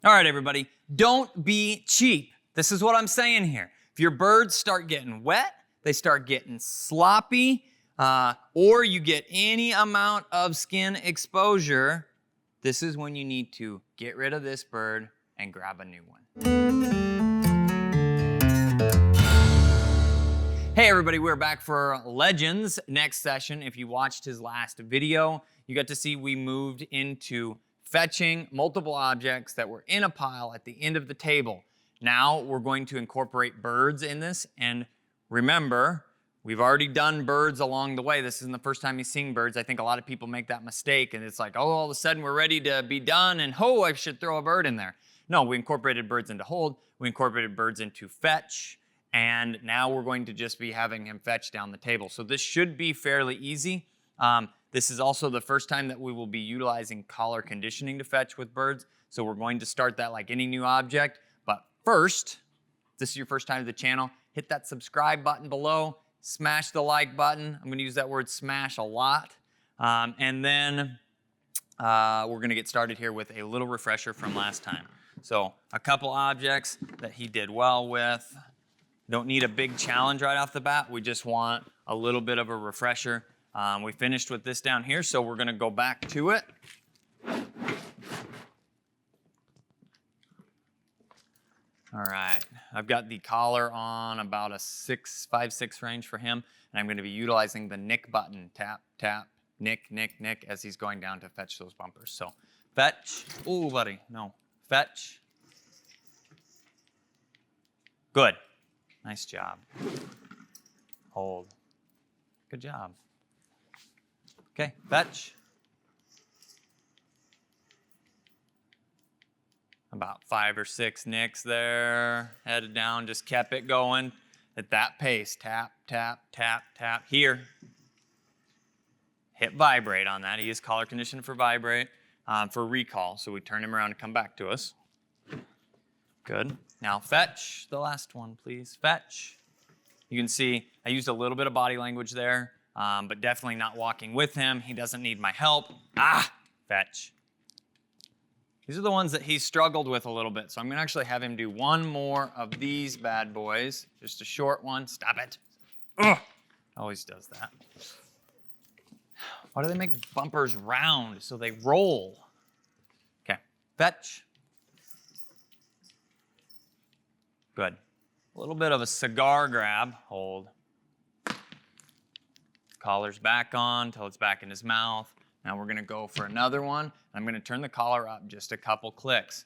All right, everybody, don't be cheap. This is what I'm saying here. If your birds start getting wet, they start getting sloppy, or you get any amount of skin exposure, this is when you need to get rid of this bird and grab a new one. Hey everybody, we're back for Legends next session. If you watched his last video, you got to see we moved into fetching multiple objects that were in a pile at the end of the table. Now we're going to incorporate birds in this, and remember, we've already done birds along the way. This isn't the first time you've seen birds. I think a lot of people make that mistake, and it's like, oh, all of a sudden we're ready to be done, and oh, I should throw a bird in there. No, we incorporated birds into hold, we incorporated birds into fetch, and now we're going to just be having him fetch down the table. So this should be fairly easy. This is also the first time that we will be utilizing collar conditioning to fetch with birds. So we're going to start that like any new object. But first, if this is your first time to the channel, hit that subscribe button below, smash the like button. I'm going to use that word smash a lot. And then we're going to get started here with a little refresher from last time. So a couple objects that he did well with. Don't need a big challenge right off the bat. We just want a little bit of a refresher. We finished with this down here, so we're going to go back to it. All right, I've got the collar on about a 5-6 range for him, and I'm going to be utilizing the nick button. Tap, tap, nick, nick, nick, as he's going down to fetch those bumpers. So fetch. Ooh, buddy, no. Fetch. Good. Nice job. Hold. Good job. Okay, fetch. About 5 or 6 nicks there. Headed down, just kept it going at that pace. Tap, tap, tap, tap. Here. Hit vibrate on that. He is collar conditioned for vibrate, for recall. So we turn him around and come back to us. Good. Now fetch, the last one, please. Fetch. You can see I used a little bit of body language there, but definitely not walking with him. He doesn't need my help. Fetch. These are the ones that he struggled with a little bit, so I'm going to actually have him do one more of these bad boys. Just a short one. Stop it. Ugh. Always does that. Why do they make bumpers round so they roll? Okay. Fetch. Good. A little bit of a cigar grab. Hold. Collar's back on until it's back in his mouth. Now we're going to go for another one. I'm going to turn the collar up just a couple clicks.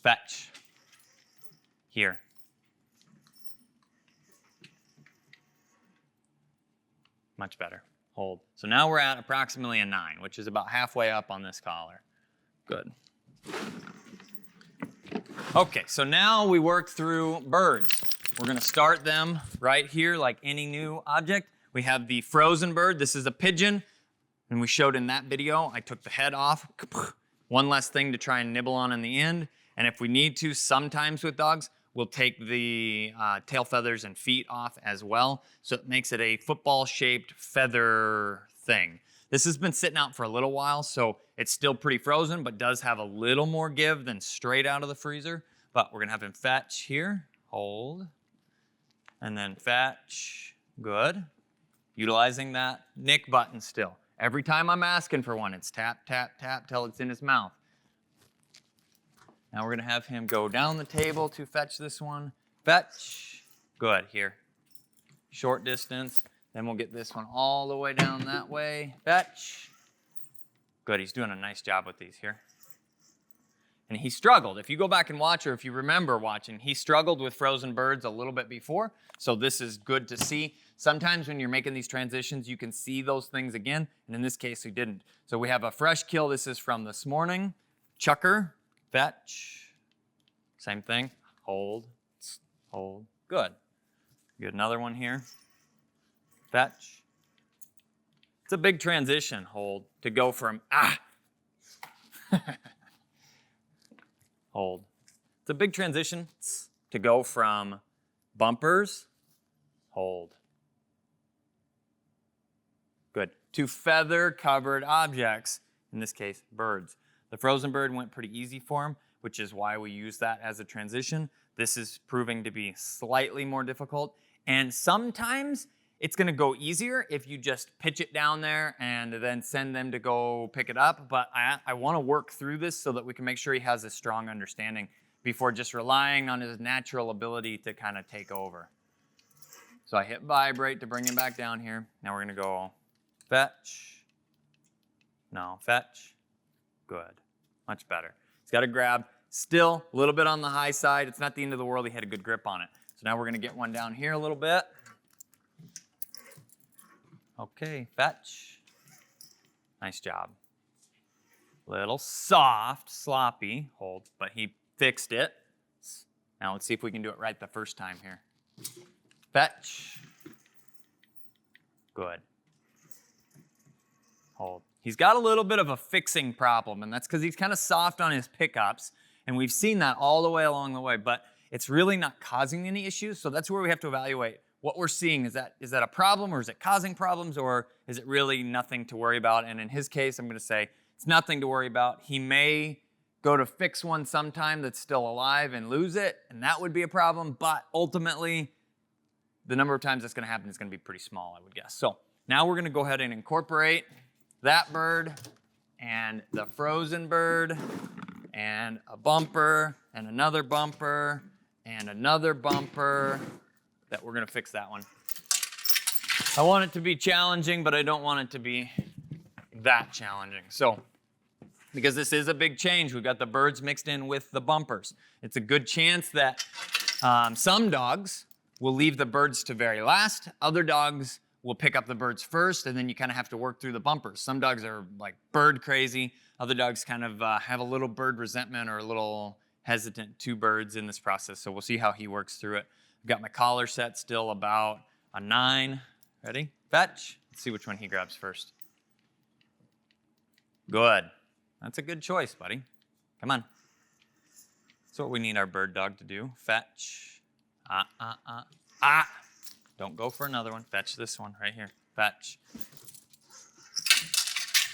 Fetch. Here. Much better. Hold. So now we're at approximately a 9, which is about halfway up on this collar. Good. Okay, so now we work through birds. We're going to start them right here like any new object. We have the frozen bird. This is a pigeon, and we showed in that video, I took the head off. One less thing to try and nibble on in the end. And if we need to, sometimes with dogs, we'll take the tail feathers and feet off as well. So it makes it a football-shaped feather thing. This has been sitting out for a little while, so it's still pretty frozen, but does have a little more give than straight out of the freezer. But we're gonna have him fetch here, hold, and then fetch, good. Utilizing that nick button still. Every time I'm asking for one, it's tap, tap, tap till it's in his mouth. Now we're gonna have him go down the table to fetch this one. Fetch, good, here. Short distance. Then we'll get this one all the way down that way. Fetch. Good, he's doing a nice job with these here. And he struggled. If you go back and watch, or if you remember watching, he struggled with frozen birds a little bit before. So this is good to see. Sometimes when you're making these transitions, you can see those things again. And in this case, we didn't. So we have a fresh kill. This is from this morning. Chucker, fetch. Same thing. Hold, hold. Good. Get another one here. Fetch. It's a big transition, hold, to go from hold. It's a big transition to go from bumpers, hold. Good. To feather-covered objects, in this case, birds. The frozen bird went pretty easy for him. which is why we use that as a transition. This is proving to be slightly more difficult. And sometimes it's gonna go easier if you just pitch it down there and then send them to go pick it up. But I wanna work through this so that we can make sure he has a strong understanding before just relying on his natural ability to kind of take over. So I hit vibrate to bring him back down here. Now we're gonna go fetch. No, fetch. Good, much better. He's got a grab. Still a little bit on the high side. It's not the end of the world. He had a good grip on it. So now we're gonna get one down here a little bit. Okay, fetch. Nice job. Little soft, sloppy, hold, but he fixed it. Now let's see if we can do it right the first time here. Fetch. Good. Hold. He's got a little bit of a fixing problem, and that's because he's kind of soft on his pickups, and we've seen that all the way along the way, but it's really not causing any issues, so that's where we have to evaluate what we're seeing. Is that a problem, or is it causing problems, or is it really nothing to worry about? And in his case, I'm going to say it's nothing to worry about. He may go to fix one sometime that's still alive and lose it, and that would be a problem, but ultimately, the number of times that's going to happen is going to be pretty small, I would guess. So now we're going to go ahead and incorporate that bird and the frozen bird and a bumper and another bumper and another bumper. That we're going to fix that one. I want it to be challenging, but I don't want it to be that challenging. So, because this is a big change, we've got the birds mixed in with the bumpers. It's a good chance that some dogs will leave the birds to very last. Other dogs will pick up the birds first, and then you kind of have to work through the bumpers. Some dogs are like bird crazy. Other dogs kind of have a little bird resentment or a little hesitant to birds in this process. So we'll see how he works through it. I've got my collar set still about a 9. Ready? Fetch. Let's see which one he grabs first. Good. That's a good choice, buddy. Come on. That's what we need our bird dog to do. Fetch. Don't go for another one. Fetch this one right here. Fetch.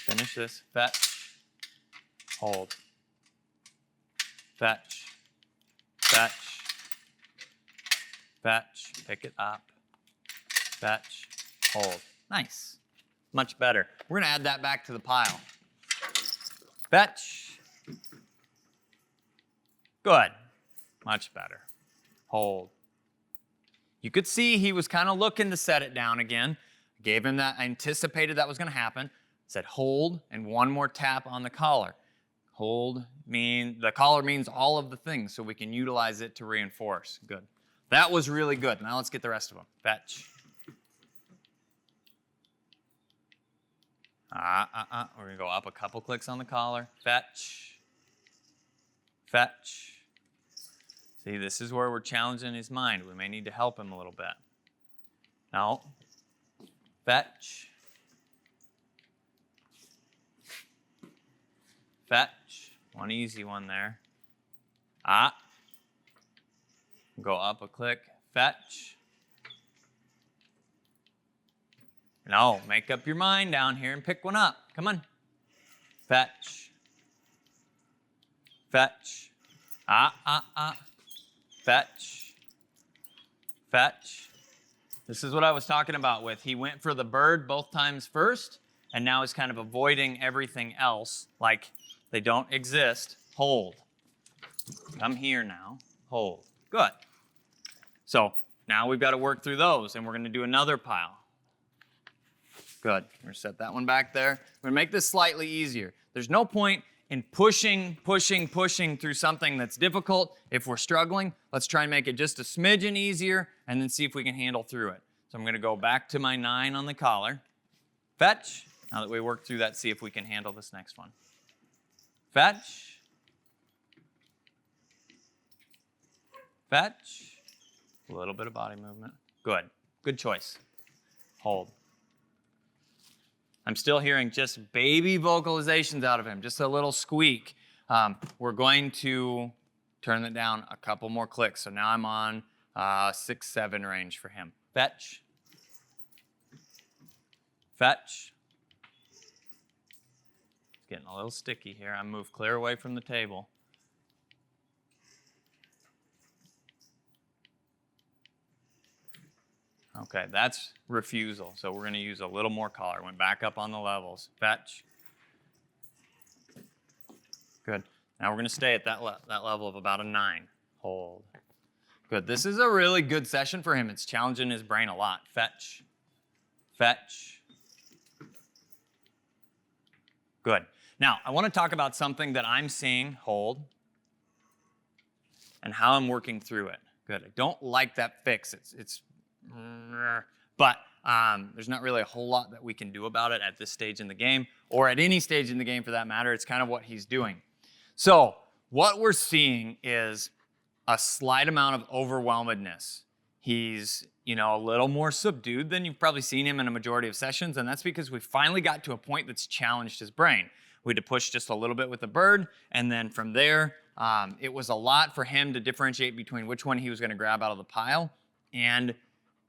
Finish this. Fetch. Hold. Fetch. Fetch. Fetch. Pick it up. Fetch. Hold. Nice. Much better. We're going to add that back to the pile. Fetch. Good. Much better. Hold. You could see he was kind of looking to set it down again. Gave him that. I anticipated that was going to happen. Said hold and one more tap on the collar. Hold the collar means all of the things, so we can utilize it to reinforce. Good. That was really good. Now let's get the rest of them. Fetch. We're going to go up a couple clicks on the collar. Fetch. Fetch. See, this is where we're challenging his mind. We may need to help him a little bit. Now, fetch. Fetch. One easy one there. Go up a click. Fetch. No, make up your mind down here and pick one up. Come on. Fetch. Fetch. Fetch. Fetch. This is what I was talking about with. He went for the bird both times first, and now is kind of avoiding everything else, like they don't exist. Hold. Come here now. Hold. Good. So now we've got to work through those, and we're going to do another pile. Good. We're going to set that one back there. We're going to make this slightly easier. There's no point in pushing through something that's difficult. If we're struggling, let's try and make it just a smidgen easier and then see if we can handle through it. So I'm going to go back to my 9 on the collar. Fetch. Now that we work through that, see if we can handle this next one. Fetch. Fetch. A little bit of body movement. Good. Good choice. Hold. I'm still hearing just baby vocalizations out of him, just a little squeak. We're going to turn it down a couple more clicks. So now I'm on 6, 7 range for him. Fetch. Fetch. It's getting a little sticky here. I move clear away from the table. Okay, that's refusal. So we're going to use a little more collar. Went back up on the levels. Fetch. Good. Now we're going to stay at that level of about a 9. Hold. Good. This is a really good session for him. It's challenging his brain a lot. Fetch. Fetch. Good. Now, I want to talk about something that I'm seeing, hold, and how I'm working through it. Good. I don't like that fix. But there's not really a whole lot that we can do about it at this stage in the game, or at any stage in the game for that matter. It's kind of what he's doing. So what we're seeing is a slight amount of overwhelmedness. He's, a little more subdued than you've probably seen him in a majority of sessions, and that's because we finally got to a point that's challenged his brain. We had to push just a little bit with the bird, and then from there, it was a lot for him to differentiate between which one he was going to grab out of the pile, and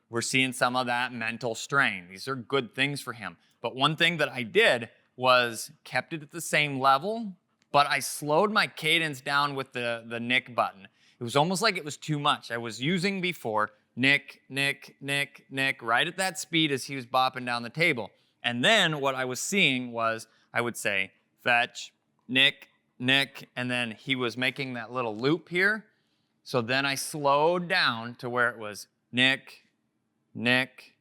we're seeing some of that mental strain. These are good things for him. But one thing that I did was kept it at the same level, but I slowed my cadence down with the nick button. It was almost like it was too much. I was using before nick, nick, nick, nick, right at that speed as he was bopping down the table. And then what I was seeing was I would say fetch, nick, nick, and then he was making that little loop here. So then I slowed down to where it was nick, nick,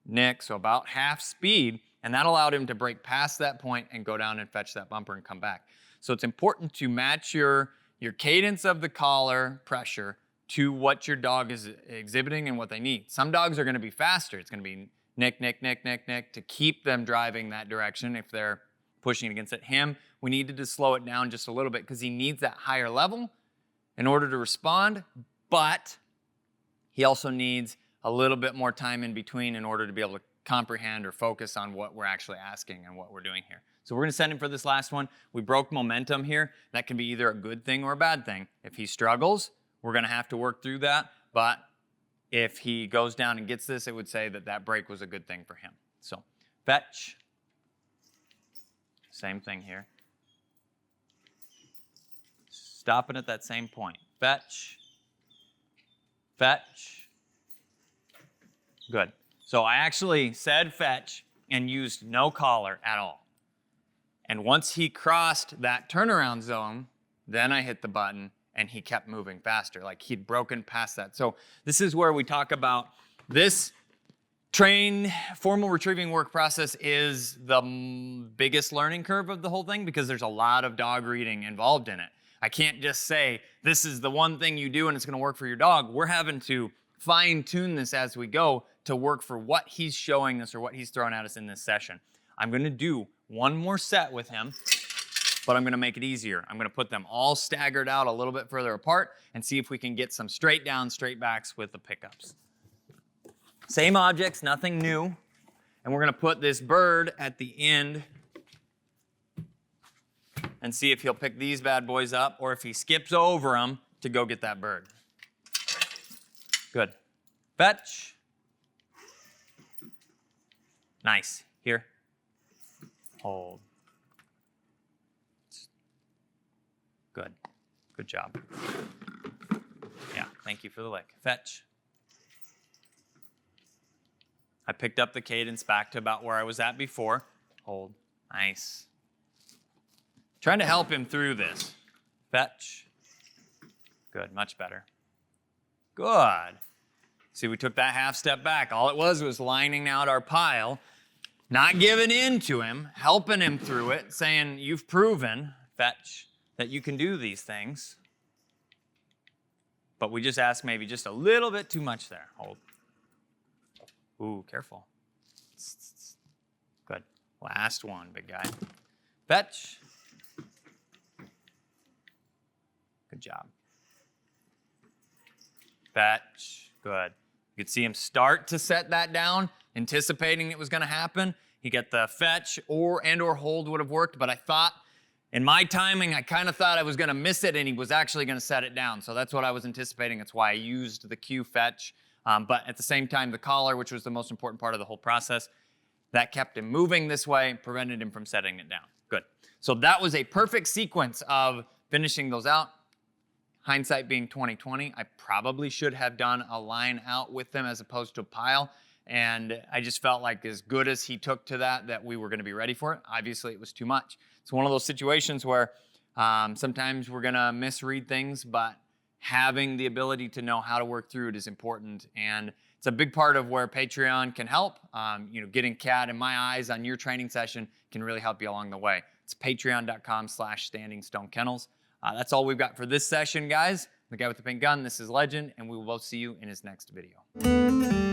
nick, so about half speed, and that allowed him to break past that point and go down and fetch that bumper and come back. So it's important to match your cadence of the collar pressure to what your dog is exhibiting and what they need. Some dogs are going to be faster. It's going to be nick, nick, nick, nick, nick to keep them driving that direction if they're pushing against it. Him, we needed to slow it down just a little bit because he needs that higher level in order to respond, but he also needs a little bit more time in between in order to be able to comprehend or focus on what we're actually asking and what we're doing here. So we're going to send him for this last one. We broke momentum here. That can be either a good thing or a bad thing. If he struggles, we're going to have to work through that. But if he goes down and gets this, it would say that that break was a good thing for him. So fetch. Same thing here. Stopping at that same point. Fetch. Fetch. Good. So I actually said fetch and used no collar at all. And once he crossed that turnaround zone, then I hit the button and he kept moving faster, like he'd broken past that. So this is where we talk about this formal retrieving work process is the biggest learning curve of the whole thing because there's a lot of dog reading involved in it. I can't just say, this is the one thing you do and it's gonna work for your dog. We're having to fine tune this as we go to work for what he's showing us or what he's throwing at us in this session. I'm gonna do one more set with him, but I'm gonna make it easier. I'm gonna put them all staggered out a little bit further apart and see if we can get some straight down, straight backs with the pickups. Same objects, nothing new. And we're gonna put this bird at the end and see if he'll pick these bad boys up or if he skips over them to go get that bird. Good. Fetch. Nice. Here. Hold. Good. Good job. Yeah, thank you for the lick. Fetch. I picked up the cadence back to about where I was at before. Hold. Nice. Trying to help him through this. Fetch. Good, much better. Good. See, we took that half step back. All it was lining out our pile, not giving in to him, helping him through it, saying, you've proven, fetch, that you can do these things. But we just asked maybe just a little bit too much there. Hold. Ooh, careful. Good. Last one, big guy. Fetch. Good job. Fetch. Good. You could see him start to set that down, anticipating it was going to happen. He got the fetch or hold would have worked, but I thought, in my timing, I kind of thought I was going to miss it, and he was actually going to set it down. So that's what I was anticipating. That's why I used the cue fetch. But at the same time, the collar, which was the most important part of the whole process, that kept him moving this way, prevented him from setting it down. Good. So that was a perfect sequence of finishing those out. Hindsight being 20/20, I probably should have done a line out with them as opposed to a pile. And I just felt like as good as he took to that we were going to be ready for it. Obviously, it was too much. It's one of those situations where sometimes we're going to misread things, but having the ability to know how to work through it is important. And it's a big part of where Patreon can help. Getting Kat in my eyes on your training session can really help you along the way. It's patreon.com/Standing Stone Kennels. That's all we've got for this session, guys. The guy with the pink gun, this is Legend, and we will both see you in his next video.